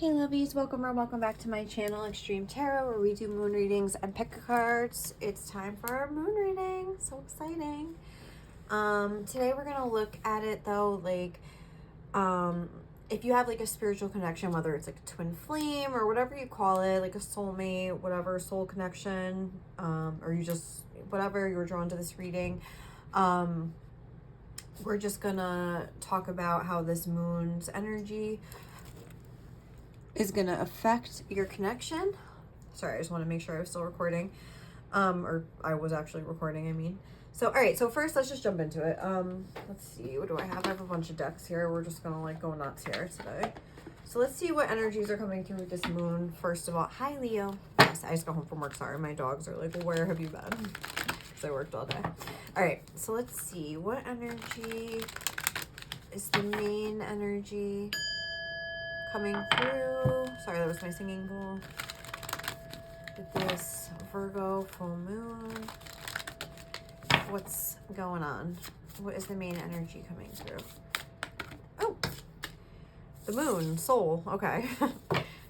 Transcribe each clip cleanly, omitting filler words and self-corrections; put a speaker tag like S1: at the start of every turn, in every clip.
S1: Hey lovies, welcome or welcome back to my channel, Extreme Tarot, where we do moon readings and pick cards. It's time for our moon reading. So exciting. Today we're gonna look at it though, like, if you have like a spiritual connection, whether it's like a twin flame or whatever you call it, like a soulmate, whatever, soul connection, or you just, whatever, you were drawn to this reading, we're just gonna talk about how this moon's energy is going to affect your connection. Sorry, I just want to make sure I was still recording. Or I was actually recording, I mean. So, all right, so first let's just jump into it. Let's see, what do I have? I have a bunch of decks here. We're just going to like go nuts here today. So let's see what energies are coming through with this moon. First of all, hi Leo. Yes, I just got home from work. Sorry, my dogs are like, where have you been? Because I worked all day. All right, so let's see. What energy is the main energy coming through? Sorry, that was my singing bowl. With this Virgo full moon, what's going on? What is the main energy coming through? Oh, the moon, soul. Okay.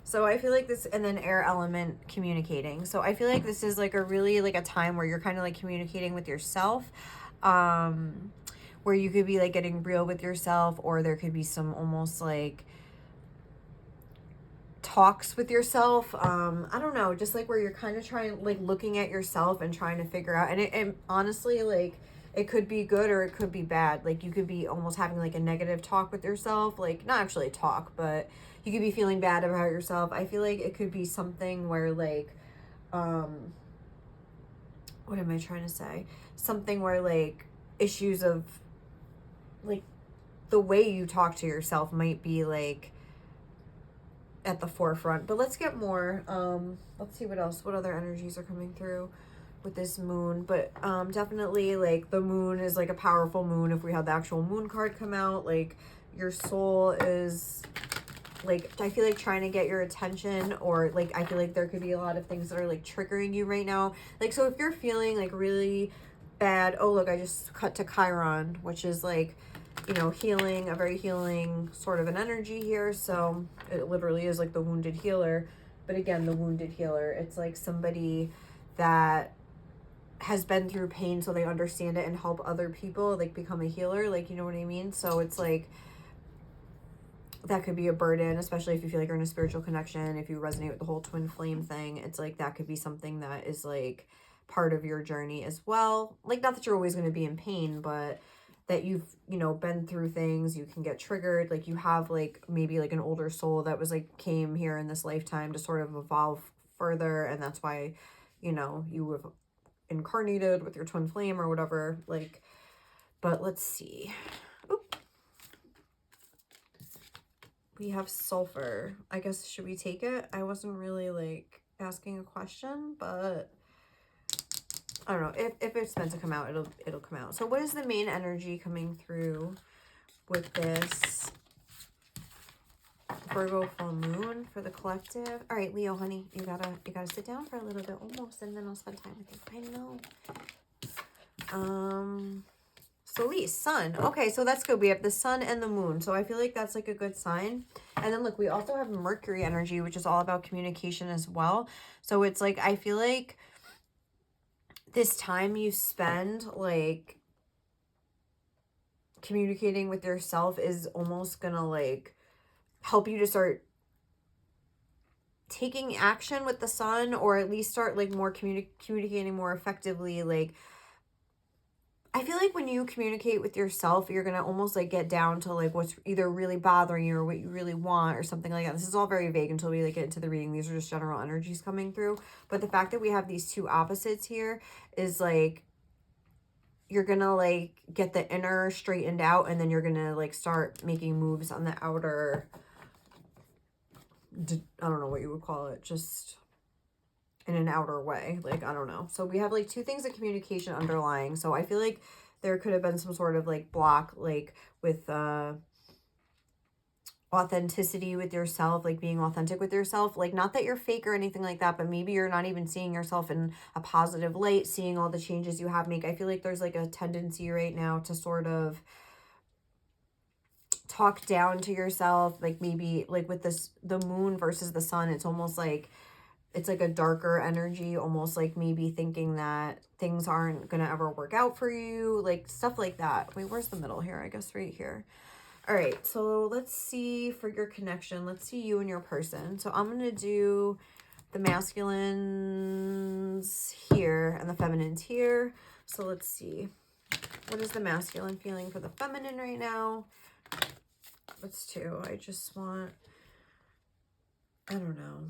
S1: So I feel like this, and then air element, communicating. So I feel like this is like a really like a time where you're kind of like communicating with yourself, where you could be like getting real with yourself, or there could be some almost like talks with yourself. I don't know, just like where you're kind of trying, like looking at yourself and trying to figure out, and honestly, like it could be good or it could be bad. Like you could be almost having like a negative talk with yourself, like not actually a talk, but you could be feeling bad about yourself. I feel like it could be something where like, what am I trying to say? Something where like issues of like the way you talk to yourself might be like at the forefront. But let's get more, let's see what else, what other energies are coming through with this moon. But definitely like the moon is like a powerful moon. If we had the actual moon card come out, like your soul is like, I feel like trying to get your attention, or like I feel like there could be a lot of things that are like triggering you right now. Like, so if you're feeling like really bad, oh look, I just cut to Chiron, which is like, you know, healing, a very healing sort of an energy here. So it literally is like the wounded healer. But again, the wounded healer, it's like somebody that has been through pain so they understand it and help other people like become a healer, like, you know what I mean? So it's like that could be a burden, especially if you feel like you're in a spiritual connection. If you resonate with the whole twin flame thing, it's like that could be something that is like part of your journey as well. Like, not that you're always going to be in pain, but that you've, you know, been through things, you can get triggered. Like you have like maybe like an older soul that was like came here in this lifetime to sort of evolve further, and that's why, you know, you have incarnated with your twin flame or whatever. Like, but let's see. Oop. We have sulfur. I guess, should we take it? I wasn't really like asking a question, but I don't know. If it's meant to come out, it'll come out. So what is the main energy coming through with this Virgo full moon for the collective? All right, Leo, honey, you gotta sit down for a little bit almost, and then I'll spend time with you. I know. Solis, sun. Okay, so that's good. We have the sun and the moon. So I feel like that's like a good sign. And then look, we also have Mercury energy, which is all about communication as well. So it's like, I feel like this time you spend like communicating with yourself is almost gonna like help you to start taking action with the sun, or at least start like more communicating more effectively. Like, I feel like when you communicate with yourself, you're going to almost like get down to like what's either really bothering you or what you really want or something like that. This is all very vague until we like get into the reading. These are just general energies coming through. But the fact that we have these two opposites here is like, you're going to like get the inner straightened out, and then you're going to like start making moves on the outer, I don't know what you would call it, just in an outer way, like, I don't know. So we have like two things of communication underlying. So I feel like there could have been some sort of like block, like with authenticity with yourself, like being authentic with yourself. Like, not that you're fake or anything like that, but maybe you're not even seeing yourself in a positive light, seeing all the changes you have make. I feel like there's like a tendency right now to sort of talk down to yourself, like maybe like with this, the moon versus the sun, it's almost like it's like a darker energy, almost like maybe thinking that things aren't gonna ever work out for you, like stuff like that. Wait, where's the middle here? I guess right here. All right, so let's see for your connection. Let's see you and your person. So I'm gonna do the masculines here and the feminines here. So let's see. What is the masculine feeling for the feminine right now? What's two? I just want, I don't know.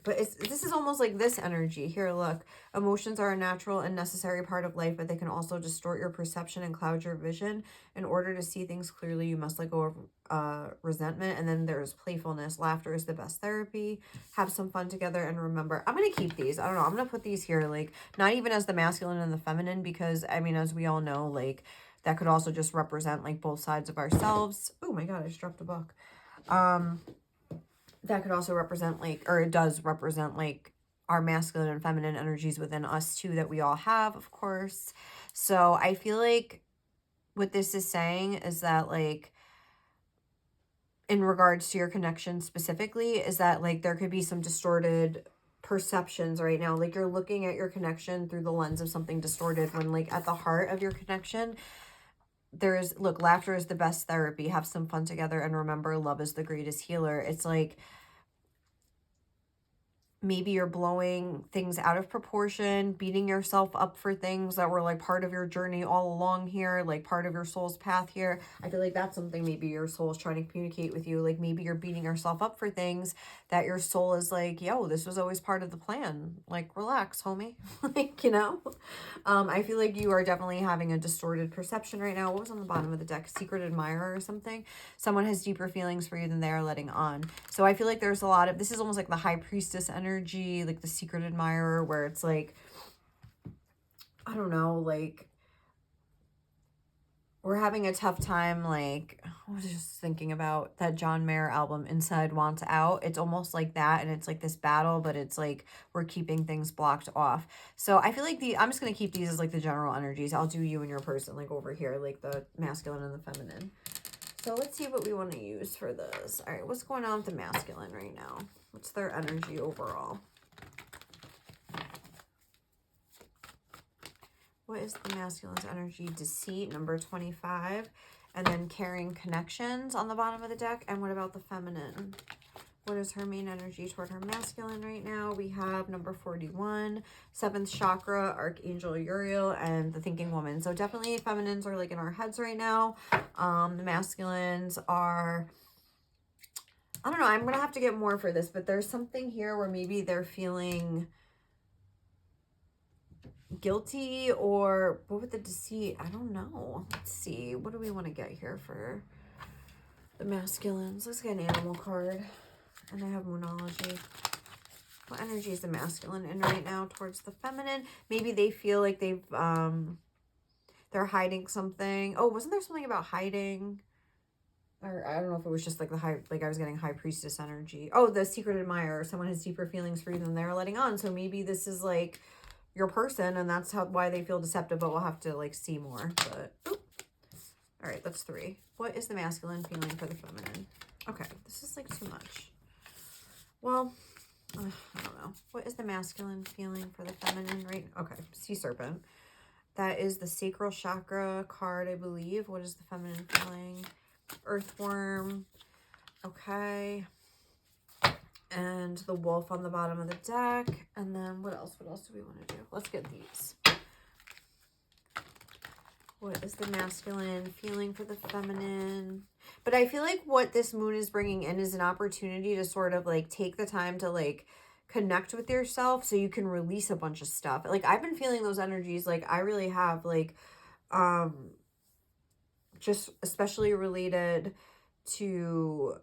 S1: But this is almost like this energy. Here, look. Emotions are a natural and necessary part of life, but they can also distort your perception and cloud your vision. In order to see things clearly, you must let go of resentment. And then there's playfulness. Laughter is the best therapy. Have some fun together and remember. I'm going to keep these. I don't know. I'm going to put these here, like, not even as the masculine and the feminine, because, I mean, as we all know, like, that could also just represent, like, both sides of ourselves. Oh, my God, I just dropped a book. That could also represent, like, or it does represent, like, our masculine and feminine energies within us too, that we all have, of course. So I feel like what this is saying is that, like, in regards to your connection specifically, is that, like, there could be some distorted perceptions right now. Like, you're looking at your connection through the lens of something distorted, when, like, at the heart of your connection, there's, look, laughter is the best therapy. Have some fun together and remember, love is the greatest healer. It's like, maybe you're blowing things out of proportion, beating yourself up for things that were, like, part of your journey all along here, like part of your soul's path here. I feel like that's something maybe your soul is trying to communicate with you. Like, maybe you're beating yourself up for things that your soul is like, yo, this was always part of the plan. Like, relax, homie. Like, you know? I feel like you are definitely having a distorted perception right now. What was on the bottom of the deck? Secret admirer or something? Someone has deeper feelings for you than they are letting on. So I feel like there's a lot of, this is almost like the high priestess energy, like the secret admirer, where it's like, I don't know, like, we're having a tough time. Like, I was just thinking about that John Mayer album, Inside Wants Out. It's almost like that, and it's like this battle, but it's like we're keeping things blocked off. So I feel like I'm just going to keep these as like the general energies. I'll do you and your person, like over here, like the masculine and the feminine. So let's see what we want to use for this. All right, what's going on with the masculine right now? What's their energy overall? What is the masculine's energy? Deceit, number 25. And then carrying connections on the bottom of the deck. And what about the feminine? What is her main energy toward her masculine right now? We have number 41, 7th chakra, Archangel Uriel, and the thinking woman. So definitely feminines are like in our heads right now. The masculines are, I don't know, I'm going to have to get more for this, but there's something here where maybe they're feeling guilty, or what with the deceit? I don't know. Let's see. What do we want to get here for the masculines? Let's get an animal card. And I have Moonology. What energy is the masculine in right now towards the feminine? Maybe they feel like they're hiding something. Oh, wasn't there something about hiding? Or I don't know if it was just like the high, like I was getting high priestess energy. Oh, the secret admirer. Someone has deeper feelings for you than they're letting on. So maybe this is like your person, and that's why they feel deceptive, but we'll have to like see more. But all right, that's 3. What is the masculine feeling for the feminine? Okay, this is like too much. Well, I don't know. What is the masculine feeling for the feminine right now? Okay, sea serpent. That is the sacral chakra card, I believe. What is the feminine feeling? Earthworm. Okay. And the wolf on the bottom of the deck. And then what else? What else do we want to do? Let's get these. What is the masculine feeling for the feminine? But I feel like what this moon is bringing in is an opportunity to sort of like take the time to like connect with yourself so you can release a bunch of stuff. Like, I've been feeling those energies. Like, I really have, like, just especially related to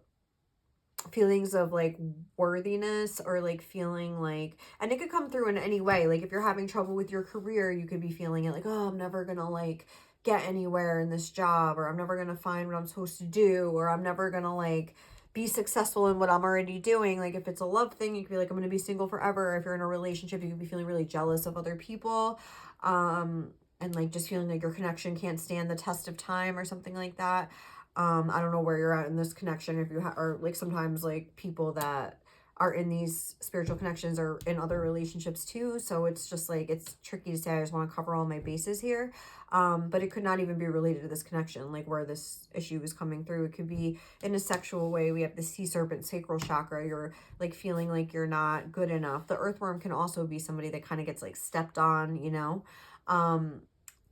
S1: feelings of like worthiness, or like feeling like, and it could come through in any way. Like, if you're having trouble with your career, you could be feeling it like, oh, I'm never gonna like get anywhere in this job, or I'm never gonna find what I'm supposed to do, or I'm never gonna like be successful in what I'm already doing. Like, if it's a love thing, you could be like, I'm gonna be single forever. If you're in a relationship, you could be feeling really jealous of other people, and like just feeling like your connection can't stand the test of time or something like that. I don't know where you're at in this connection, if you or like sometimes like people that are in these spiritual connections are in other relationships too. So it's just like, it's tricky to say. I just want to cover all my bases here. But it could not even be related to this connection, like where this issue is coming through. It could be in a sexual way. We have the sea serpent sacral chakra. You're like feeling like you're not good enough. The earthworm can also be somebody that kind of gets like stepped on, you know.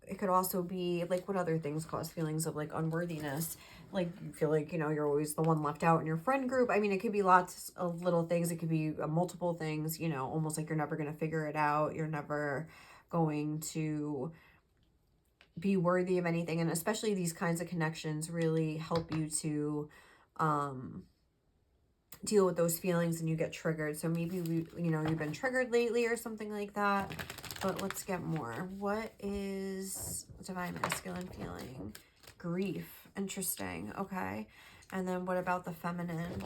S1: It could also be like, what other things cause feelings of like unworthiness? Like you feel like, you know, you're always the one left out in your friend group. I mean, it could be lots of little things. It could be multiple things, you know, almost like you're never going to figure it out. You're never going to be worthy of anything. And especially these kinds of connections really help you to deal with those feelings, and you get triggered. So maybe you know, you've been triggered lately or something like that. But let's get more. What is divine masculine feeling? Grief. Interesting. Okay. And then what about the feminine?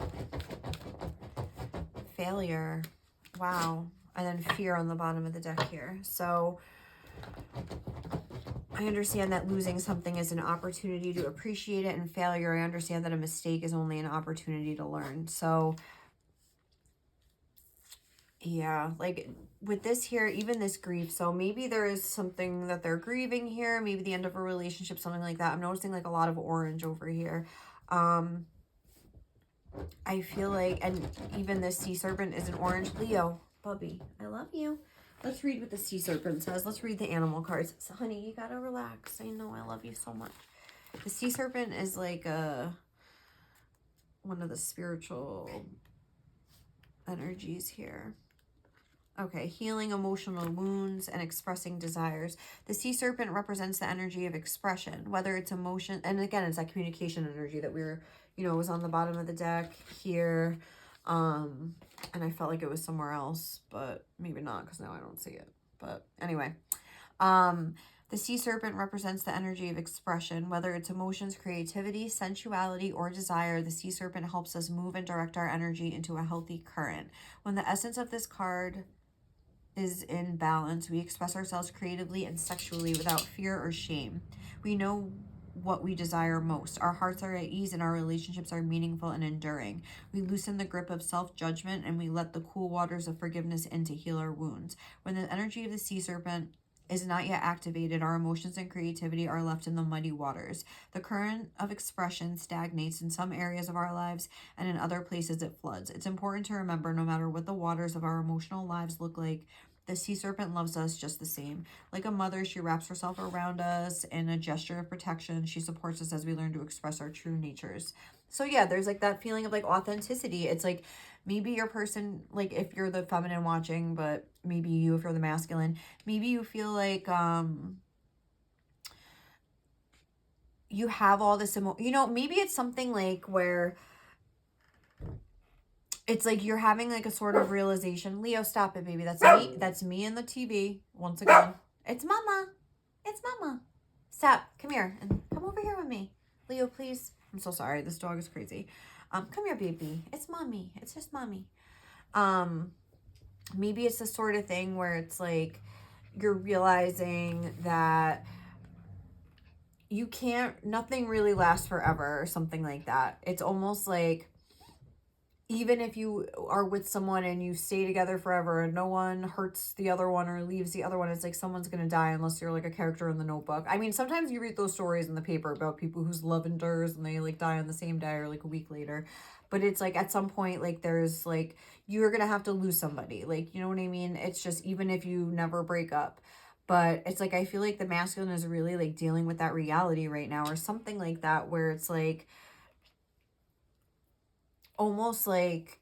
S1: Failure. Wow. And then fear on the bottom of the deck here. So I understand that losing something is an opportunity to appreciate it, and failure, I understand that a mistake is only an opportunity to learn. So yeah, like with this here, even this grief, so maybe there is something that they're grieving here, maybe the end of a relationship, something like that. I'm noticing like a lot of orange over here. I feel like, and even this sea serpent is an orange. Leo, Bubby, I love you. Let's read what the sea serpent says. Let's read the animal cards. So, honey, you gotta relax. I know I love you so much. The sea serpent is like one of the spiritual energies here. Okay, healing emotional wounds and expressing desires. The sea serpent represents the energy of expression, whether it's emotion, and again, it's that communication energy that we were, you know, was on the bottom of the deck here. And I felt like it was somewhere else, but maybe not, because now I don't see it. But anyway, the sea serpent represents the energy of expression, whether it's emotions, creativity, sensuality, or desire. The sea serpent helps us move and direct our energy into a healthy current. When the essence of this card is in balance, we express ourselves creatively and sexually without fear or shame. We know what we desire most. Our hearts are at ease and our relationships are meaningful and enduring. We loosen the grip of self-judgment and we let the cool waters of forgiveness in to heal our wounds. When the energy of the sea serpent is not yet activated, our emotions and creativity are left in the muddy waters. The current of expression stagnates in some areas of our lives, and in other places it floods. It's important to remember, no matter what the waters of our emotional lives look like, the sea serpent loves us just the same. Like a mother, she wraps herself around us in a gesture of protection. She supports us as we learn to express our true natures. So yeah, there's like that feeling of like authenticity. It's like maybe your person, like if you're the feminine watching, but maybe you, if you're the masculine, maybe you feel like you have all this you know, maybe it's something like where it's like you're having like a sort of realization. Leo, stop it, baby. That's me. That's me and the TV. Once again, it's mama. It's mama. Stop. Come here and come over here with me. Leo, please. I'm so sorry. This dog is crazy. Come here, baby. It's mommy. It's just mommy. Maybe it's the sort of thing where it's like you're realizing that you can't, nothing really lasts forever or something like that. It's almost like even if you are with someone and you stay together forever and no one hurts the other one or leaves the other one, it's like someone's going to die unless you're like a character in the Notebook. I mean, sometimes you read those stories in the paper about people whose love endures and they like die on the same day or like a week later. But it's like at some point, like there's like, you're going to have to lose somebody. Like, you know what I mean? It's just, even if you never break up. But it's like, I feel like the masculine is really like dealing with that reality right now or something like that, where it's like, almost like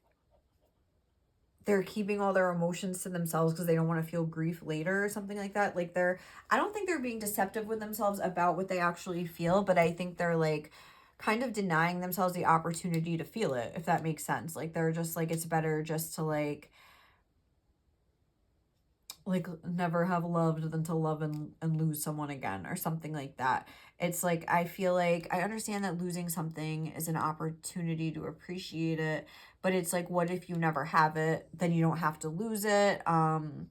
S1: they're keeping all their emotions to themselves because they don't want to feel grief later or something like that. Like I don't think they're being deceptive with themselves about what they actually feel, but I think they're like kind of denying themselves the opportunity to feel it, if that makes sense. Like they're just like, it's better just to like never have loved than to love and lose someone again or something like that. It's like, I feel like I understand that losing something is an opportunity to appreciate it, but it's like, what if you never have it? Then you don't have to lose it. And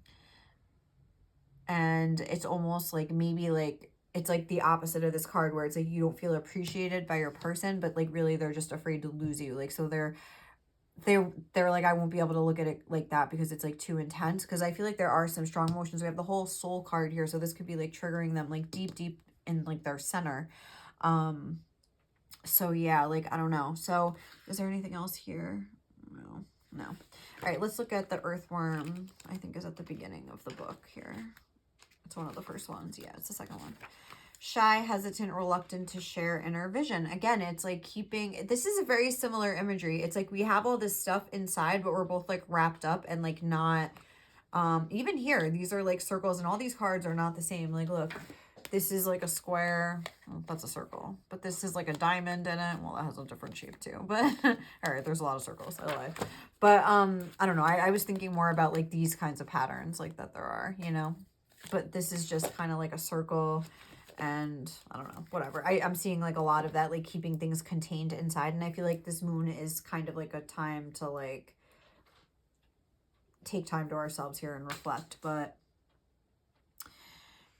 S1: it's almost like maybe like it's like the opposite of this card where it's like you don't feel appreciated by your person, but like really they're just afraid to lose you. Like, so they're like, I won't be able to look at it like that because it's like too intense. Because I feel like there are some strong emotions. We have the whole soul card here, so this could be like triggering them like deep in like their center. So yeah, like I don't know. So is there anything else here? No. All right, let's look at the earthworm. I think is at the beginning of the book here. It's one of the first ones. Yeah, it's the second one. Shy, hesitant, reluctant to share inner vision. Again, it's like keeping, this is a very similar imagery. It's like we have all this stuff inside, but we're both like wrapped up and like not, even here, these are like circles and all these cards are not the same. Like, look, this is like a square. Oh, that's a circle, but this is like a diamond in it. Well, that has a different shape too, but all right, there's a lot of circles. I lied. But, I don't know. I was thinking more about like these kinds of patterns like that there are, you know, but this is just kind of like a circle. And I don't know, whatever. I'm seeing like a lot of that, like keeping things contained inside. And I feel like this moon is kind of like a time to like take time to ourselves here and reflect. But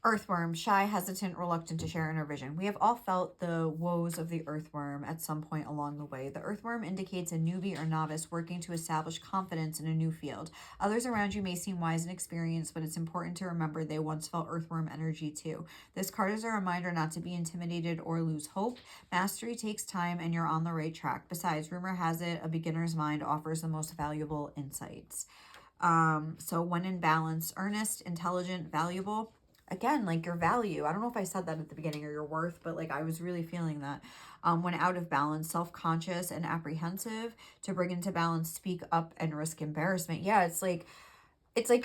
S1: earthworm, shy, hesitant, reluctant to share inner vision. We have all felt the woes of the earthworm at some point along the way. The earthworm indicates a newbie or novice working to establish confidence in a new field. Others around you may seem wise and experienced, but it's important to remember they once felt earthworm energy too. This card is a reminder not to be intimidated or lose hope. Mastery takes time and you're on the right track. Besides, rumor has it, a beginner's mind offers the most valuable insights. So when in balance, earnest, intelligent, valuable. Again, like your value. I don't know if I said that at the beginning or your worth, but like I was really feeling that. When out of balance, self-conscious and apprehensive. To bring into balance, speak up and risk embarrassment. Yeah, it's like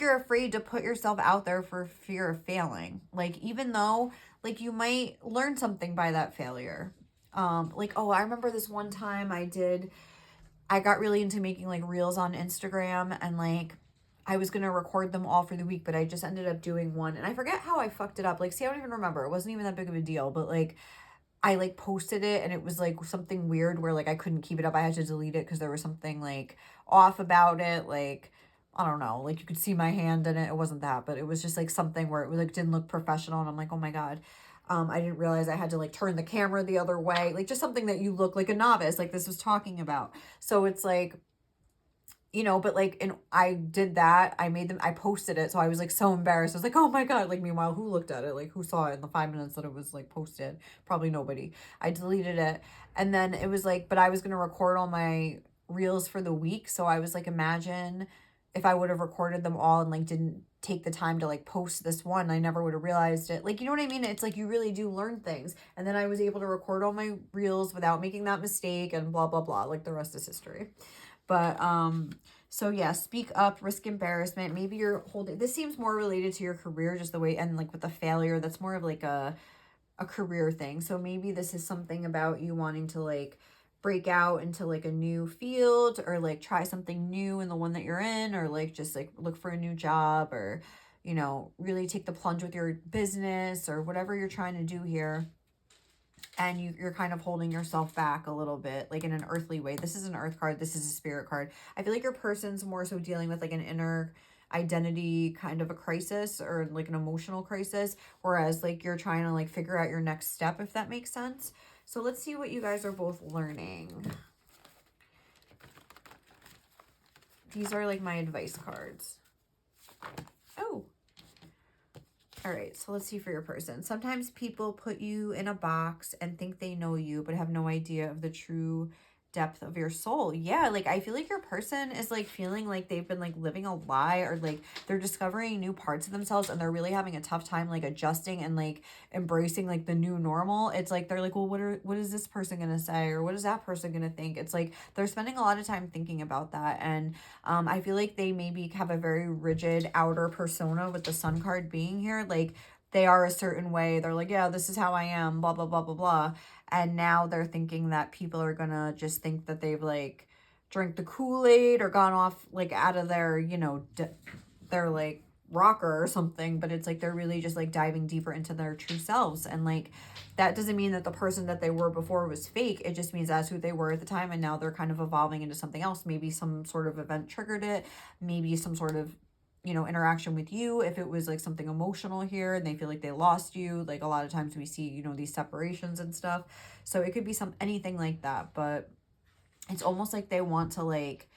S1: you're afraid to put yourself out there for fear of failing. Like even though like you might learn something by that failure. Like, oh, I remember this one time I got really into making like reels on Instagram and like I was going to record them all for the week, but I just ended up doing one and I forget how I fucked it up. Like, see, I don't even remember. It wasn't even that big of a deal, but like I like posted it and it was like something weird where like I couldn't keep it up. I had to delete it because there was something like off about it. Like, I don't know, like you could see my hand in it. It wasn't that, but it was just like something where it was like didn't look professional. And I'm like, oh my God. I didn't realize I had to like turn the camera the other way. Like just something that you look like a novice, like this was talking about. So it's like, you know, but like, and I did that. I posted it. So I was like so embarrassed. I was like, oh my God. Like, meanwhile, who looked at it? Like, who saw it in the 5 minutes that it was like posted? Probably nobody. I deleted it. And then it was like, but I was going to record all my reels for the week. So I was like, imagine if I would have recorded them all and like didn't take the time to like post this one, I never would have realized it. Like, you know what I mean? It's like you really do learn things. And then I was able to record all my reels without making that mistake and blah, blah, blah. Like the rest is history. But, so yeah, speak up, risk embarrassment. Maybe you're holding, this seems more related to your career, just the way, and like with the failure, that's more of like a career thing. So maybe this is something about you wanting to like break out into like a new field or like try something new in the one that you're in, or like just like look for a new job, or, you know, really take the plunge with your business or whatever you're trying to do here. And you're kind of holding yourself back a little bit, like in an earthly way. This is an earth card. This is a spirit card. I feel like your person's more so dealing with like an inner identity kind of a crisis or like an emotional crisis, whereas like you're trying to like figure out your next step, if that makes sense. So let's see what you guys are both learning. These are like my advice cards. Oh. All right, so let's see for your person. Sometimes people put you in a box and think they know you, but have no idea of the true depth of your soul. Yeah, like I feel like your person is like feeling like they've been like living a lie, or like they're discovering new parts of themselves and they're really having a tough time like adjusting and like embracing like the new normal. It's like they're like, well, what is this person gonna say, or what is that person gonna think? It's like they're spending a lot of time thinking about that. And I feel like they maybe have a very rigid outer persona with the sun card being here. Like they are a certain way. They're like, yeah, this is how I am, blah, blah, blah, blah, blah. And now they're thinking that people are going to just think that they've like drank the Kool-Aid or gone off like out of their, you know, their like rocker or something. But it's like they're really just like diving deeper into their true selves. And like that doesn't mean that the person that they were before was fake. It just means that's who they were at the time. And now they're kind of evolving into something else. Maybe some sort of event triggered it. Maybe some sort of you know, interaction with you, if it was like something emotional here and they feel like they lost you. Like a lot of times we see, you know, these separations and stuff. So it could be anything like that, but it's almost like they want to like,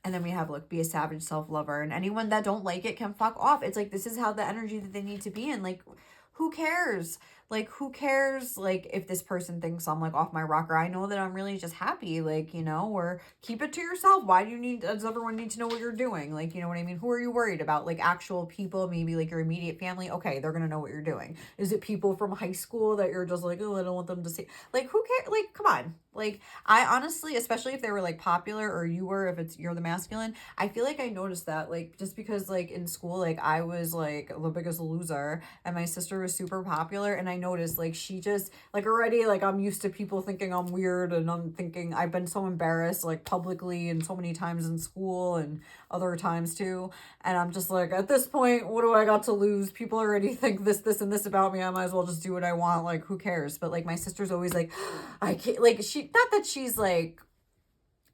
S1: and then we have, look, be a savage self-lover, and anyone that don't like it can fuck off. It's like, this is how the energy that they need to be in. Like, who cares? Like, who cares? Like, if this person thinks I'm like off my rocker, I know that I'm really just happy, like, you know, or keep it to yourself. Why does everyone need to know what you're doing? Like, you know what I mean? Who are you worried about? Like, actual people, maybe like your immediate family. Okay, they're going to know what you're doing. Is it people from high school that you're just like, oh, I don't want them to see? Like, who cares? Like, come on. Like, I honestly, especially if they were like popular, or you were, if you're the masculine, I feel like I noticed that, like, just because like in school, like I was like the biggest loser and my sister was super popular, and I noticed like she just like already, like, I'm used to people thinking I'm weird, and I'm thinking I've been so embarrassed like publicly and so many times in school and other times too, and I'm just like, at this point, what do I got to lose? People already think this and this about me. I might as well just do what I want. Like, who cares? But like my sister's always like, I can't, like, she, not that she's like,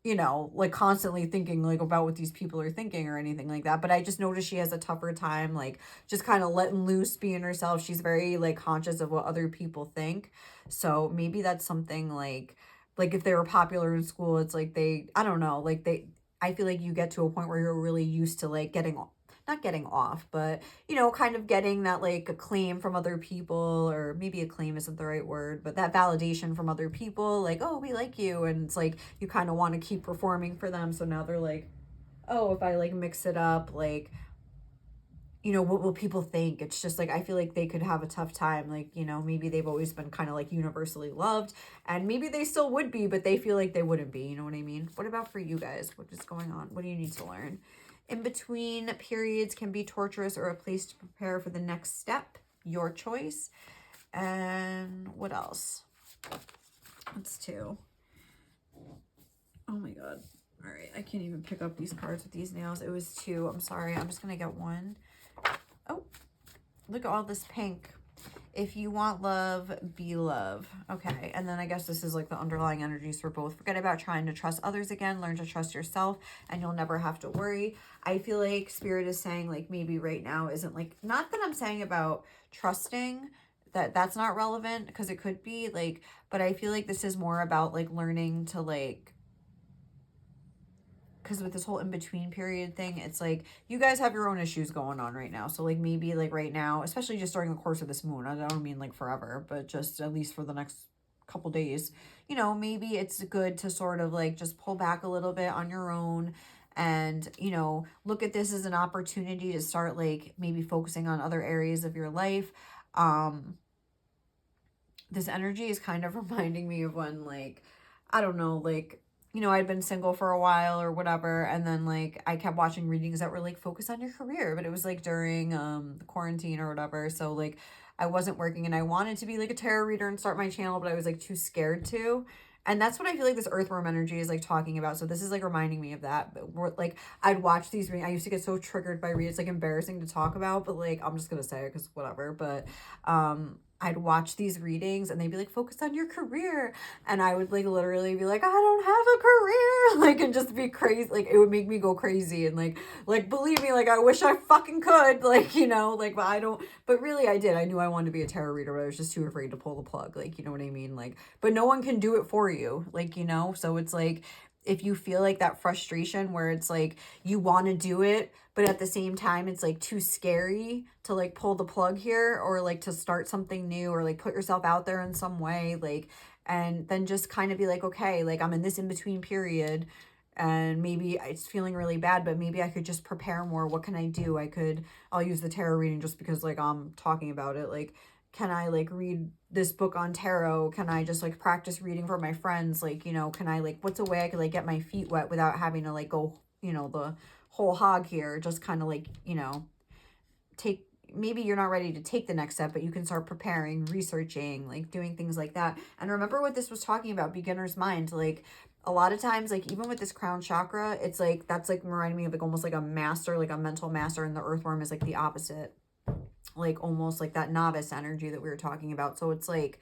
S1: you know, like constantly thinking like about what these people are thinking or anything like that, but I just noticed she has a tougher time like just kind of letting loose, being herself. She's very like conscious of what other people think. So maybe that's something like if they were popular in school, it's like they, I don't know, like they, I feel like you get to a point where you're really used to like getting, not getting off, but you know, kind of getting that like acclaim from other people, or maybe acclaim isn't the right word, but that validation from other people, like, oh, we like you. And it's like, you kind of want to keep performing for them. So now they're like, oh, if I like mix it up, like, you know, what will people think? It's just like, I feel like they could have a tough time. Like, you know, maybe they've always been kind of like universally loved, and maybe they still would be, but they feel like they wouldn't be. You know what I mean? What about for you guys? What is going on? What do you need to learn? In between periods can be torturous or a place to prepare for the next step. Your choice. And what else? That's two. Oh my God. All right. I can't even pick up these cards with these nails. It was two. I'm sorry. I'm just going to get one. Oh, look at all this pink. If you want love, be love. Okay. And then I guess this is like the underlying energies for both. Forget about trying to trust others again. Learn to trust yourself, and you'll never have to worry. I feel like Spirit is saying like maybe right now isn't like, not that I'm saying about trusting, that's not relevant, because it could be like, but I feel like this is more about like learning to like, because with this whole in-between period thing, it's like you guys have your own issues going on right now. So like maybe like right now, especially just during the course of this moon, I don't mean like forever, but just at least for the next couple days, you know, maybe it's good to sort of like just pull back a little bit on your own, and, you know, look at this as an opportunity to start like maybe focusing on other areas of your life. This energy is kind of reminding me of when, like, I don't know, like, you know, I'd been single for a while or whatever, and then like I kept watching readings that were like focused on your career, but it was like during the quarantine or whatever. So like I wasn't working, and I wanted to be like a tarot reader and start my channel, but I was like too scared to. And that's what I feel like this earthworm energy is like talking about. So this is like reminding me of that. But like I'd watch these readings. I used to get so triggered by readings. It's like embarrassing to talk about, but like I'm just gonna say it because whatever. But I'd watch these readings and they'd be like, focus on your career. And I would like literally be like, I don't have a career. Like, and just be crazy. Like, it would make me go crazy. And like, believe me, like, I wish I fucking could. Like, you know, like, but I don't, but really I did. I knew I wanted to be a tarot reader, but I was just too afraid to pull the plug. Like, you know what I mean? Like, but no one can do it for you. Like, you know, so it's like, if you feel like that frustration where it's like you want to do it, but at the same time it's like too scary to like pull the plug here, or like to start something new, or like put yourself out there in some way, like, and then just kind of be like, okay, like I'm in this in between period, and maybe it's feeling really bad, but maybe I could just prepare more. What can I do? I'll use the tarot reading just because like I'm talking about it. Like, can I like read this book on tarot? Can I just like practice reading for my friends? Like, you know, can I like, what's a way I could like get my feet wet without having to like go, you know, the whole hog here? Just kind of like, you know, maybe you're not ready to take the next step, but you can start preparing, researching, like doing things like that. And remember what this was talking about, beginner's mind. Like a lot of times, like even with this crown chakra, it's like, that's like reminding me of like almost like a master, like a mental master, and the earthworm is like the opposite, like almost like that novice energy that we were talking about. So it's like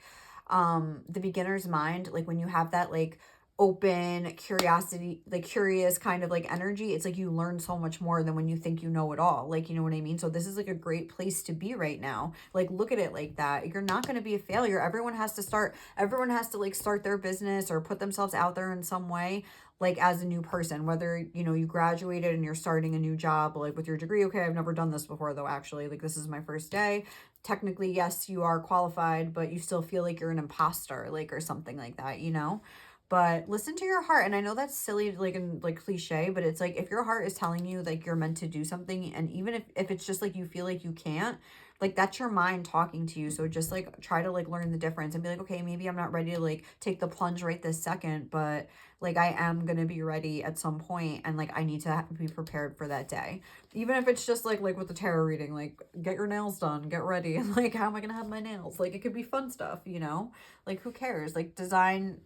S1: the beginner's mind, like when you have that like open, curiosity, like curious kind of like energy. It's like you learn so much more than when you think you know it all. Like, you know what I mean? So this is like a great place to be right now. Like, look at it like that. You're not going to be a failure. Everyone has to like start their business or put themselves out there in some way, like as a new person, whether, you know, you graduated and you're starting a new job, like with your degree. Okay, I've never done this before though, actually. Like, this is my first day. Technically, yes, you are qualified, but you still feel like you're an imposter, like, or something like that, you know? But listen to your heart. And I know that's silly, like, and like cliche, but it's like, if your heart is telling you like you're meant to do something, and even if it's just like you feel like you can't, like, that's your mind talking to you. So just like try to like learn the difference and be like, okay, maybe I'm not ready to like take the plunge right this second, but like I am gonna be ready at some point, and like I need to be prepared for that day. Even if it's just like with the tarot reading, like, get your nails done, get ready. Like, how am I gonna have my nails? Like, it could be fun stuff, you know? Like, who cares? Like, design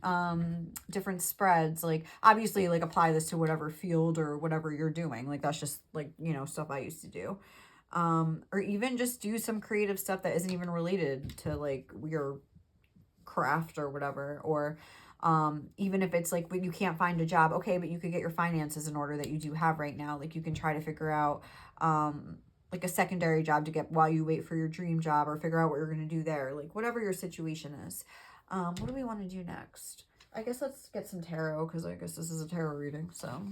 S1: different spreads. Like, obviously, like, apply this to whatever field or whatever you're doing. Like, that's just like, you know, stuff I used to do. Or even just do some creative stuff that isn't even related to like your craft or whatever. Or even if it's like when you can't find a job, okay, but you could get your finances in order that you do have right now. Like, you can try to figure out like a secondary job to get while you wait for your dream job, or figure out what you're going to do there, like whatever your situation is. What do we want to do next? I guess let's get some tarot, because I guess this is a tarot reading. So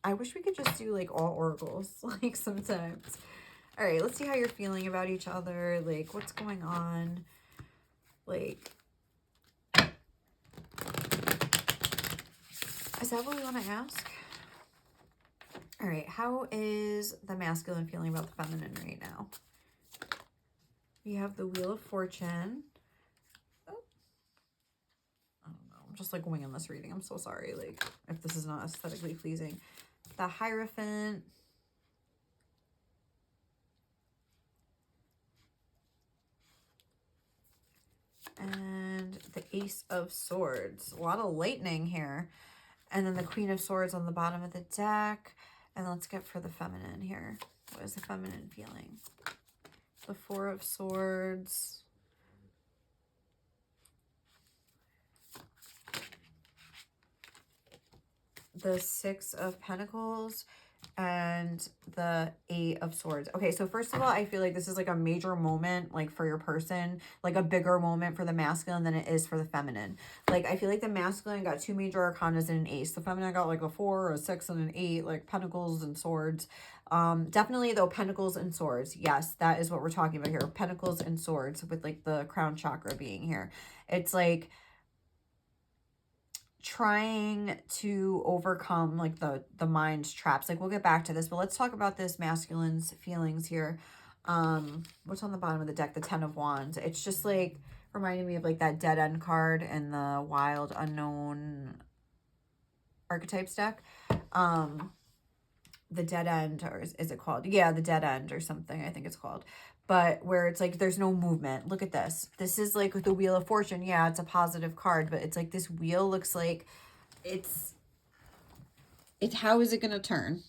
S1: I wish we could just do like all oracles like sometimes. All right, let's see how you're feeling about each other. Like, what's going on? Like, is that what we want to ask? All right, how is the masculine feeling about the feminine right now? We have the Wheel of Fortune. Oh, I don't know. I'm just like winging this reading. I'm so sorry. Like, if this is not aesthetically pleasing. The Hierophant. And the Ace of Swords. A lot of lightning here. And then the Queen of Swords on the bottom of the deck. And let's get for the feminine here. What is the feminine feeling? The Four of Swords. The Six of Pentacles. And the Eight of Swords. Okay, so first of all, I feel like this is like a major moment, like for your person, like a bigger moment for the masculine than it is for the feminine. Like, I feel like the masculine got two major arcanas and an ace. The feminine got like a 4, a 6, and an 8, like pentacles and swords. Definitely though, pentacles and swords. Yes, that is what we're talking about here. Pentacles and swords, with like the crown chakra being here. It's like trying to overcome like the mind's traps. Like, we'll get back to this, but let's talk about this masculine's feelings here. What's on the bottom of the deck? The Ten of Wands. It's just like reminding me of like that dead end card in the Wild Unknown Archetypes deck. The dead end, or is it called? Yeah, the dead end or something, I think it's called. But where it's like there's no movement. Look at this. This is like with the Wheel of Fortune. Yeah, it's a positive card, but it's like this wheel looks like it's how is it gonna turn?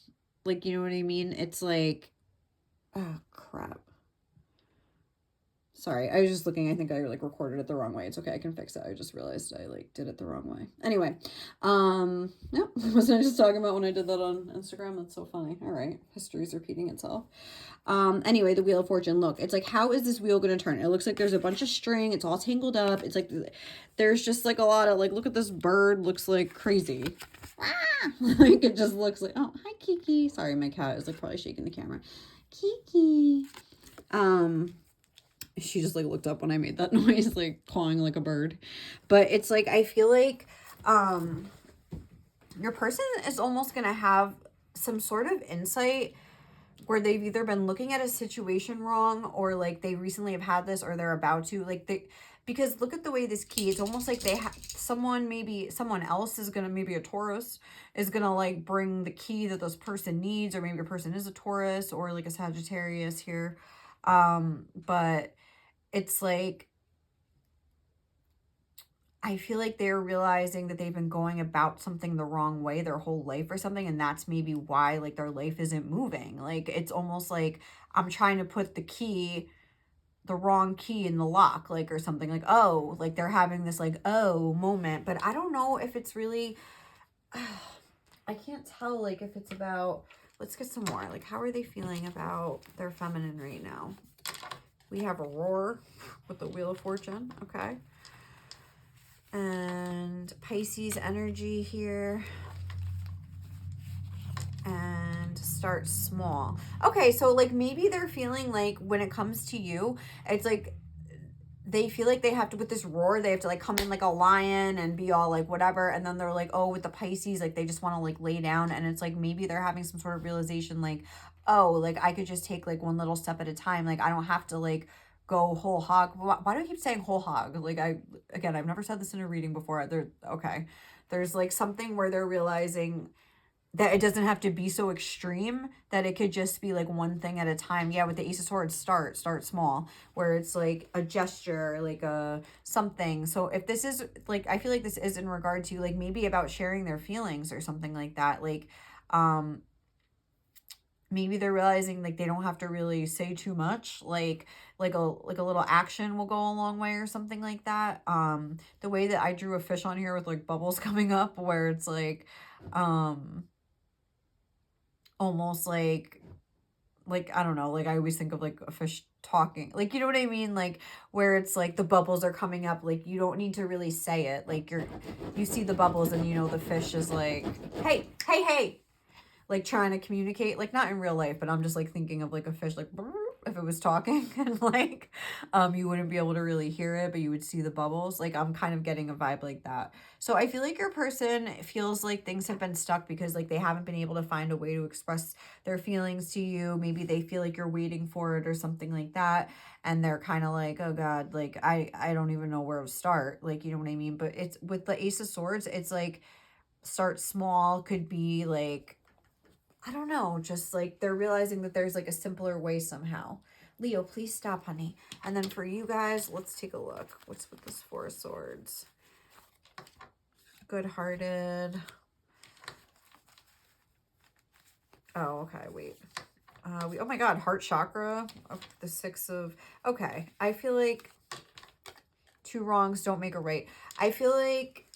S1: Like, you know what I mean? It's like, oh crap. Sorry, I was just looking. I think I like recorded it the wrong way. It's okay, I can fix it. I just realized I like did it the wrong way. Anyway, no, wasn't I just talking about when I did that on Instagram? That's so funny. All right, history's repeating itself. Anyway, the Wheel of Fortune. Look, it's like, how is this wheel going to turn? It looks like there's a bunch of string. It's all tangled up. It's like there's just like a lot of like, look at this bird. Looks like crazy. Like, it just looks like, oh, hi Kiki. Sorry, my cat is like probably shaking the camera. Kiki. She just like looked up when I made that noise, like cawing like a bird. But it's like, I feel like your person is almost going to have some sort of insight where they've either been looking at a situation wrong, or like they recently have had this, or they're about to, like, because look at the way this key, it's almost like they have someone else is gonna, maybe a Taurus is gonna like bring the key that this person needs, or maybe your person is a Taurus or like a Sagittarius here. But it's like, I feel like they're realizing that they've been going about something the wrong way their whole life or something. And that's maybe why like their life isn't moving. Like, it's almost like I'm trying to put the key the wrong key in the lock, like, or something, like, oh, like they're having this like, oh, moment. But I don't know if it's really, I can't tell, like, if it's about, let's get some more, like, how are they feeling about their feminine right now? We have a roar with the Wheel of Fortune. Okay. And Pisces energy here. And start small. Okay, so like maybe they're feeling like when it comes to you, it's like they feel like they have to, with this roar, they have to like come in like a lion and be all like whatever. And then they're like, oh, with the Pisces, like they just want to like lay down. And it's like maybe they're having some sort of realization like, oh, like I could just take like one little step at a time. Like I don't have to like go whole hog. Why do I keep saying whole hog? Like again, I've never said this in a reading before. Okay. There's like something where they're realizing that it doesn't have to be so extreme, that it could just be like one thing at a time. Yeah, with the Ace of Swords, start small, where it's like a gesture, like a something. So if this is like, I feel like this is in regard to like maybe about sharing their feelings or something like that. Like, maybe they're realizing like they don't have to really say too much, like a little action will go a long way or something like that. The way that I drew a fish on here with like bubbles coming up, where it's like almost like I don't know, like I always think of like a fish talking, like, you know what I mean, like where it's like the bubbles are coming up, like you don't need to really say it, like you see the bubbles and you know the fish is like, hey, hey, hey, like trying to communicate, like not in real life, but I'm just like thinking of like a fish like if it was talking and like you wouldn't be able to really hear it, but you would see the bubbles. Like I'm kind of getting a vibe like that. So I feel like your person feels like things have been stuck because like they haven't been able to find a way to express their feelings to you. Maybe they feel like you're waiting for it or something like that, and they're kind of like, oh god, like I don't even know where to start, like, you know what I mean. But it's with the Ace of Swords, it's like start small, could be like, I don't know, just like they're realizing that there's like a simpler way somehow. Leo, please stop, honey. And then for you guys, let's take a look. What's with this Four of Swords? Good-hearted. Oh, okay, wait. Oh my god, heart chakra. Oh, the Six of... Okay, I feel like two wrongs don't make a right. I feel like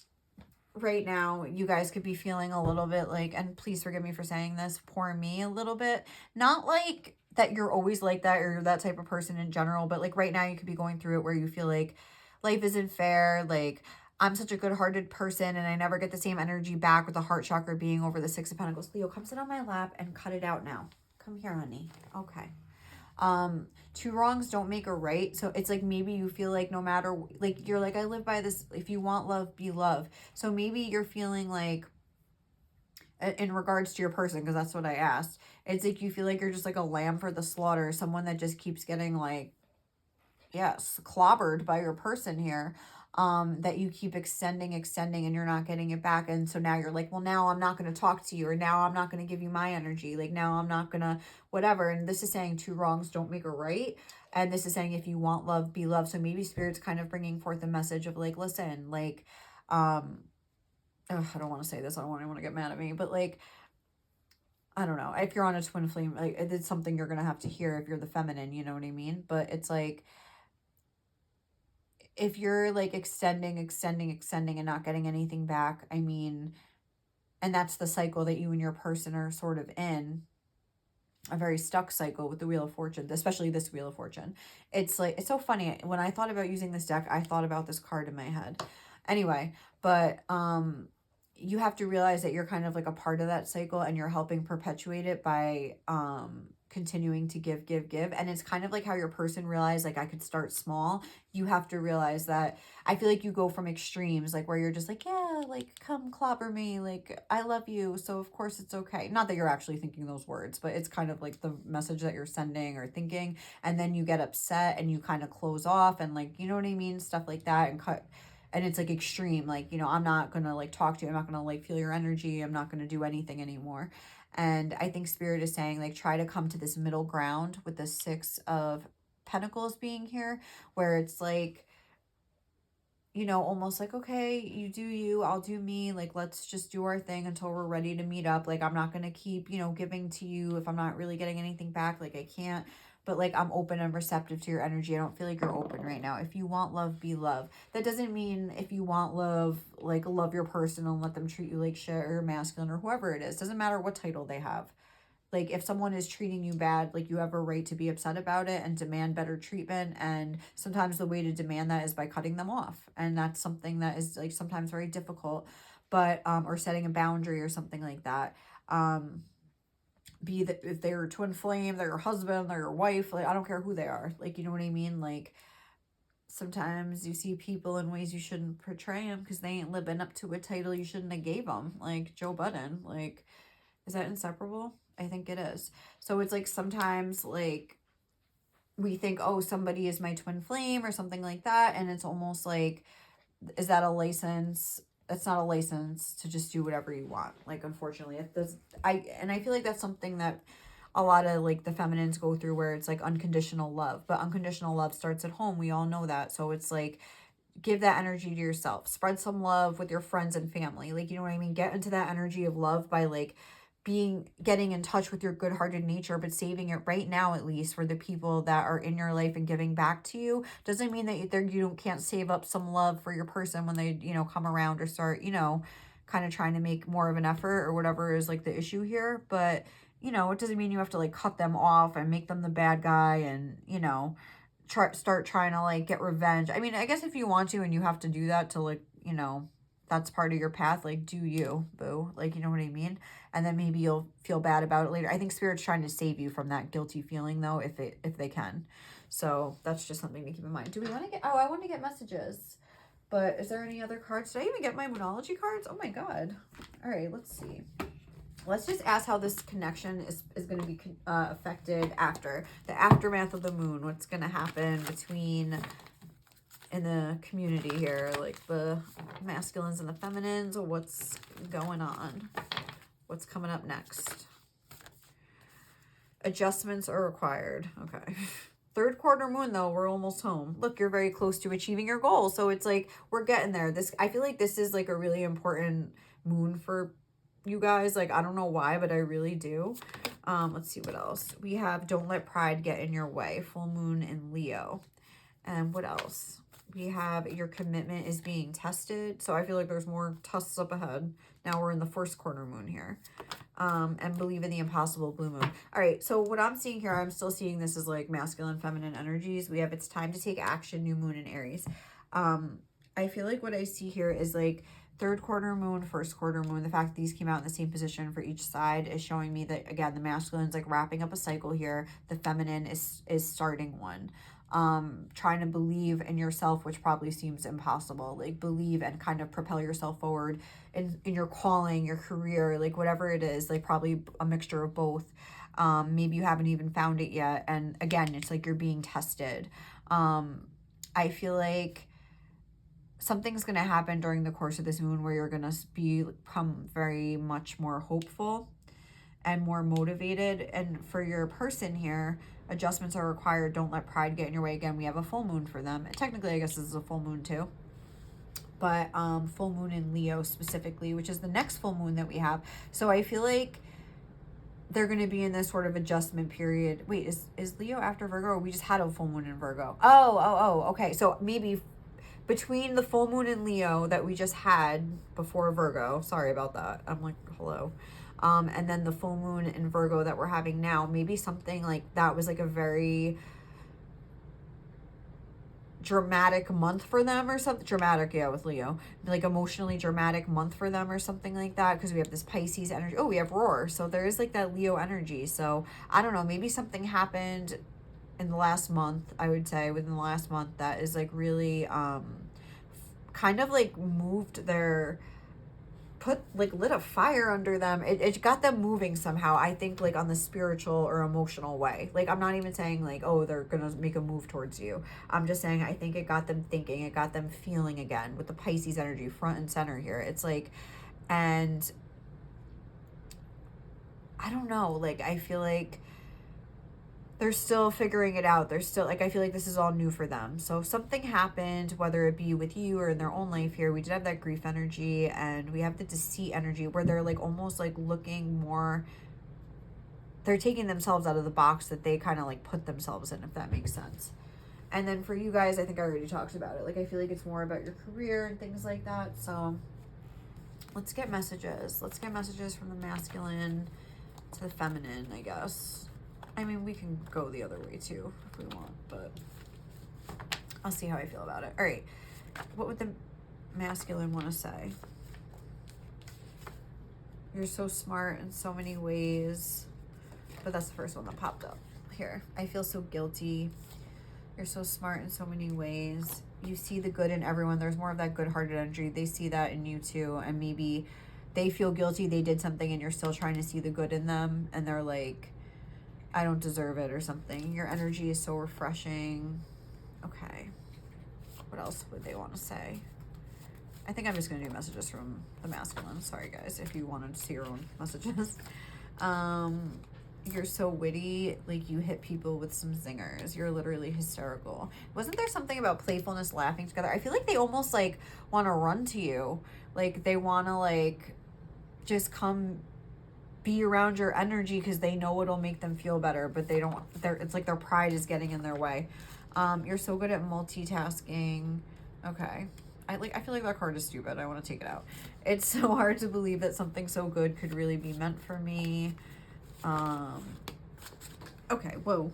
S1: right now you guys could be feeling a little bit like, and please forgive me for saying this, poor me a little bit, not like that you're always like that or you're that type of person in general, but like right now you could be going through it where you feel like life isn't fair, like I'm such a good-hearted person and I never get the same energy back, with the heart chakra being over the Six of Pentacles. Leo, come sit on my lap and cut it out now. Come here, honey. Okay. Two wrongs don't make a right. So it's like maybe you feel like no matter, like you're like, I live by this, if you want love, be love. So maybe you're feeling like, in regards to your person, because that's what I asked, it's like you feel like you're just like a lamb for the slaughter, someone that just keeps getting like, yes, clobbered by your person here, that you keep extending and you're not getting it back. And so now you're like, well, now I'm not going to talk to you, or now I'm not going to give you my energy, like now I'm not going to whatever. And this is saying two wrongs don't make a right, and this is saying if you want love, be love. So maybe Spirit's kind of bringing forth a message of like, listen, like I don't want to say this, I don't want anyone to get mad at me, but like, I don't know, if you're on a twin flame, like it's something you're going to have to hear if you're the feminine, you know what I mean? But it's like, if you're like extending and not getting anything back, I mean, and that's the cycle that you and your person are sort of in, a very stuck cycle with the Wheel of Fortune, especially this Wheel of Fortune. It's like, it's so funny. When I thought about using this deck, I thought about this card in my head. Anyway, but you have to realize that you're kind of like a part of that cycle and you're helping perpetuate it by continuing to give. And it's kind of like how your person realized, like, I could start small. You have to realize that. I feel like you go from extremes, like where you're just like, yeah, like come clobber me, like I love you, so of course it's okay. Not that you're actually thinking those words, but it's kind of like the message that you're sending or thinking. And then you get upset and you kind of close off and like, you know what I mean, stuff like that, and cut. And it's like extreme, like, you know, I'm not gonna like talk to you, I'm not gonna like feel your energy, I'm not gonna do anything anymore. And I think Spirit is saying, like, try to come to this middle ground with the Six of Pentacles being here, where it's like, you know, almost like, okay, you do you, I'll do me, like, let's just do our thing until we're ready to meet up. Like, I'm not gonna keep, you know, giving to you if I'm not really getting anything back, like I can't. but like I'm open and receptive to your energy. I don't feel like you're open right now. If you want love, be love. That doesn't mean if you want love, like love your person and let them treat you like shit, or masculine, or whoever it is. Doesn't matter what title they have. Like if someone is treating you bad, like you have a right to be upset about it and demand better treatment. And sometimes the way to demand that is by cutting them off. And that's something that is like sometimes very difficult, but, or setting a boundary or something like that. Be that if they're a twin flame, they're your husband, they're your wife, like I don't care who they are. Like, you know what I mean? Like sometimes you see people in ways you shouldn't portray them because they ain't living up to a title you shouldn't have gave them. Like Joe Budden, like, is that inseparable? I think it is. So it's like sometimes like we think, oh, somebody is my twin flame or something like that. And it's almost like, is that a license? It's not a license to just do whatever you want. Like, unfortunately, it does. I feel like that's something that a lot of like the feminines go through, where it's like unconditional love, but unconditional love starts at home. We all know that. So it's like, give that energy to yourself, spread some love with your friends and family. Like, you know what I mean? Get into that energy of love by like getting in touch with your good-hearted nature, but saving it right now, at least for the people that are in your life and giving back to you. Doesn't mean that you can't save up some love for your person when they, you know, come around or start, you know, kind of trying to make more of an effort or whatever is like the issue here. But, you know, it doesn't mean you have to like cut them off and make them the bad guy and, you know, start trying to like get revenge. I mean, I guess if you want to and you have to do that to like, you know, that's part of your path, like do you, boo, like, you know what I mean? And then maybe you'll feel bad about it later. I think Spirit's trying to save you from that guilty feeling though, if they can. So that's just something to keep in mind. Do we want to get, oh, I want to get messages, but is there any other cards? Did I even get my Moonology cards? Oh my God. All right, let's see. Let's just ask how this connection is going to be affected after the aftermath of the moon. What's going to happen between in the community here, like the masculines and the feminines, or what's going on? What's coming up next? Adjustments are required. Okay. Third quarter moon though, we're almost home. Look, you're very close to achieving your goal. So it's like we're getting there. I feel like this is like a really important moon for you guys. Like, I don't know why, but I really do. Let's see what else. We have don't let pride get in your way. Full moon in Leo. And what else? We have your commitment is being tested. So I feel like there's more tests up ahead. Now we're in the first quarter moon here. And believe in the impossible, blue moon. All right, so what I'm seeing here, I'm still seeing this as like masculine, feminine energies. We have it's time to take action, new moon in Aries. I feel like what I see here is like third quarter moon, first quarter moon. The fact that these came out in the same position for each side is showing me that, again, the masculine's like wrapping up a cycle here. The feminine is starting one. Trying to believe in yourself, which probably seems impossible. Like believe and kind of propel yourself forward in your calling, your career, like whatever it is, like probably a mixture of both. Maybe you haven't even found it yet. And again, it's like you're being tested. I feel like something's going to happen during the course of this moon where you're going to become very much more hopeful and more motivated. And for your person here, adjustments are required. Don't let pride get in your way. Again, we have a full moon for them. Technically, I guess this is a full moon too. But full moon in Leo specifically, which is the next full moon that we have. So I feel like they're going to be in this sort of adjustment period. Wait, is Leo after Virgo? Or we just had a full moon in Virgo? Oh, okay. So maybe between the full moon in Leo that we just had before Virgo, sorry about that. I'm like, hello. And then the full moon in Virgo that we're having now, maybe something like that was like a very dramatic month for them or something. Dramatic, yeah, with Leo. Like emotionally dramatic month for them or something like that, because we have this Pisces energy. Oh, we have Roar. So there is like that Leo energy. So I don't know, maybe something happened in the last month, I would say, within the last month that is like really kind of like moved their... lit a fire under them. It got them moving somehow, I think, like on the spiritual or emotional way. Like, I'm not even saying like, oh, they're gonna make a move towards you. I'm just saying I think it got them thinking, it got them feeling again with the Pisces energy front and center here. It's like, and I don't know, like I feel like they're still figuring it out. They're still like, I feel like this is all new for them. So something happened, whether it be with you or in their own life here. We did have that grief energy and we have the deceit energy where they're like almost like looking more, they're taking themselves out of the box that they kind of like put themselves in, if that makes sense. And then for you guys, I think I already talked about it. Like, I feel like it's more about your career and things like that. So let's get messages. Let's get messages from the masculine to the feminine, I guess. I mean, we can go the other way too if we want, but I'll see how I feel about it. All right. What would the masculine want to say? You're so smart in so many ways. But that's the first one that popped up here. I feel so guilty. You're so smart in so many ways. You see the good in everyone. There's more of that good-hearted energy. They see that in you too. And maybe they feel guilty. They did something and you're still trying to see the good in them. And they're like, I don't deserve it or something. Your energy is so refreshing. Okay. What else would they want to say? I think I'm just going to do messages from the masculine. Sorry, guys, if you wanted to see your own messages. You're so witty, like you hit people with some zingers. You're literally hysterical. Wasn't there something about playfulness, laughing together? I feel like they almost like want to run to you. Like they want to like just come be around your energy because they know it'll make them feel better, but they don't, it's like their pride is getting in their way. You're so good at multitasking. Okay. I feel like that card is stupid. I want to take it out. It's so hard to believe that something so good could really be meant for me. Okay, whoa.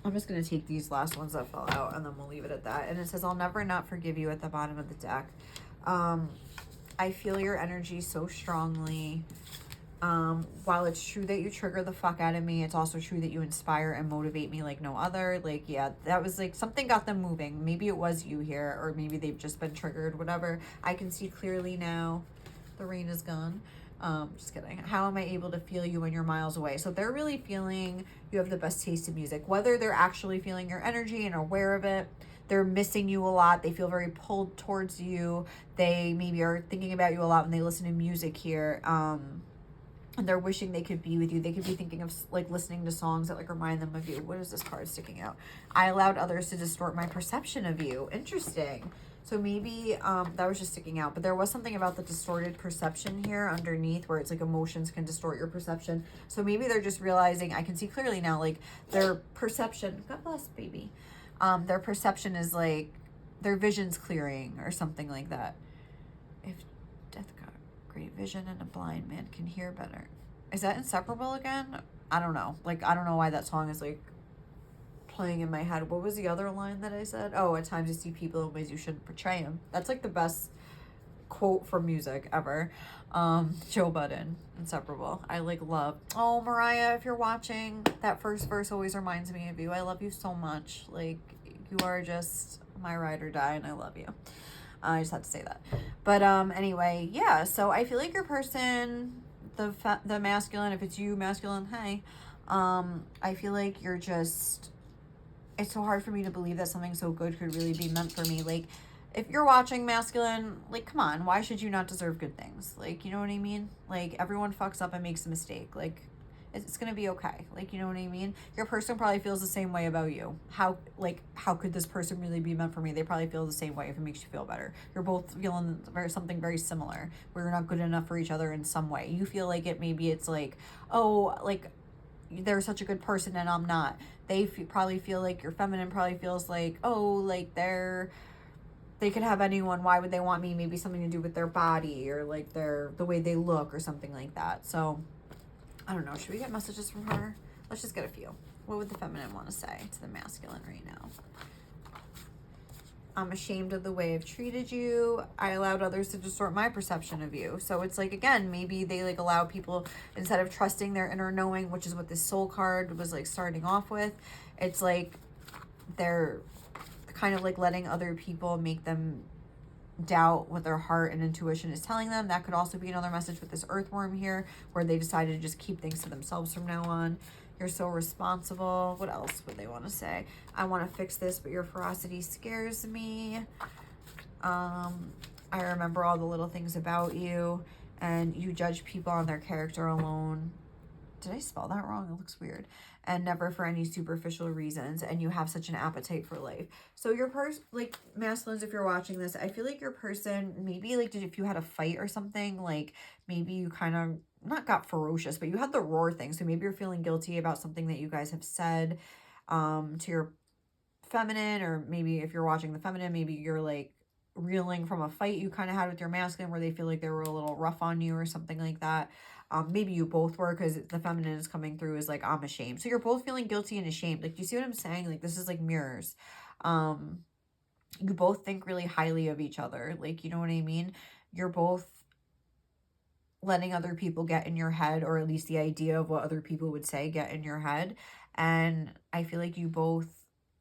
S1: I'm just going to take these last ones that fell out and then we'll leave it at that. And it says, I'll never not forgive you at the bottom of the deck. I feel your energy so strongly. While it's true that you trigger the fuck out of me, it's also true that you inspire and motivate me like no other. Like, yeah, that was like something got them moving. Maybe it was you here, or maybe they've just been triggered, whatever. I can see clearly now. The rain is gone. Just kidding. How am I able to feel you when you're miles away? So they're really feeling you have the best taste in music, whether they're actually feeling your energy and aware of it. They're missing you a lot. They feel very pulled towards you. They maybe are thinking about you a lot when they listen to music here. And they're wishing they could be with you. They could be thinking of like listening to songs that like remind them of you. What is this card sticking out? I allowed others to distort my perception of you. Interesting. So maybe that was just sticking out, but there was something about the distorted perception here underneath where it's like emotions can distort your perception. So maybe they're just realizing, I can see clearly now, like their perception, God bless baby. Their perception is like their vision's clearing or something like that. If death got great vision and a blind man can hear better. Is that Inseparable again? I don't know. Like, I don't know why that song is like playing in my head. What was the other line that I said? Oh, at times you see people in ways you shouldn't portray them. That's like the best quote from music ever. Joe Budden, Inseparable. I like love. Oh, Mariah, if you're watching, that first verse always reminds me of you. I love you so much. Like, you are just my ride or die, and I love you. I just had to say that. But anyway, yeah, so I feel like your person, the masculine, if it's you, masculine, hey, I feel like you're just, it's so hard for me to believe that something so good could really be meant for me. Like, if you're watching masculine, like, come on, why should you not deserve good things? Like, you know what I mean? Like, everyone fucks up and makes a mistake. Like, it's gonna be okay. Like, you know what I mean? Your person probably feels the same way about you. How could this person really be meant for me? They probably feel the same way if it makes you feel better. You're both feeling something very similar. We're not good enough for each other in some way. You feel like it, maybe it's like, oh, like, they're such a good person and I'm not. They probably feel like your feminine probably feels like, oh, like they could have anyone. Why would they want me? Maybe something to do with their body or like the way they look or something like that. So I don't know. Should we get messages from her? Let's just get a few. What would the feminine want to say to the masculine right now? I'm ashamed of the way I've treated you. I allowed others to distort my perception of you. So it's like, again, maybe they like allow people, instead of trusting their inner knowing, which is what this soul card was like starting off with, it's like they're kind of like letting other people make them doubt what their heart and intuition is telling them. That could also be another message with this earthworm here, where they decided to just keep things to themselves from now on. You're so responsible. What else would they want to say? I want to fix this, but your ferocity scares me. I remember all the little things about you, and you judge people on their character alone. Did I spell that wrong? It looks weird. And never for any superficial reasons, and you have such an appetite for life. So your person, like, masculines, if you're watching this, I feel like your person, maybe like if you had a fight or something, like maybe you kind of not got ferocious, but you had the roar thing. So maybe you're feeling guilty about something that you guys have said to your feminine, or maybe if you're watching the feminine, maybe you're like reeling from a fight you kind of had with your masculine where they feel like they were a little rough on you or something like that. Maybe you both were, because the feminine is coming through as like, I'm ashamed. So you're both feeling guilty and ashamed. Like, do you see what I'm saying? Like, this is like mirrors. You both think really highly of each other. Like, you know what I mean? You're both letting other people get in your head, or at least the idea of what other people would say get in your head. And I feel like you both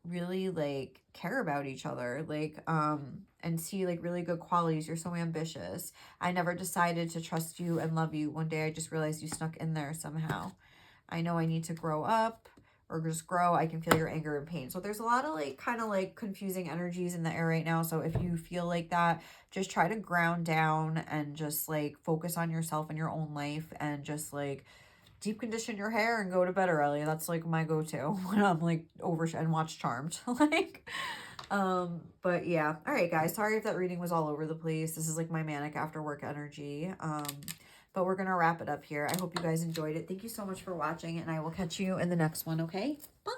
S1: really like care about each other, like and see like really good qualities. You're so ambitious. I never decided to trust you and love you. One day I just realized you snuck in there somehow. I know I need to grow up, or just grow. I can feel your anger and pain. So there's a lot of like kind of like confusing energies in the air right now. So if you feel like that, just try to ground down and just like focus on yourself and your own life, and just like deep condition your hair and go to bed early. That's like my go-to when I'm like over, and watch Charmed. Like, but yeah. All right, guys. Sorry if that reading was all over the place. This is like my manic after work energy. But we're going to wrap it up here. I hope you guys enjoyed it. Thank you so much for watching, and I will catch you in the next one, okay? Bye.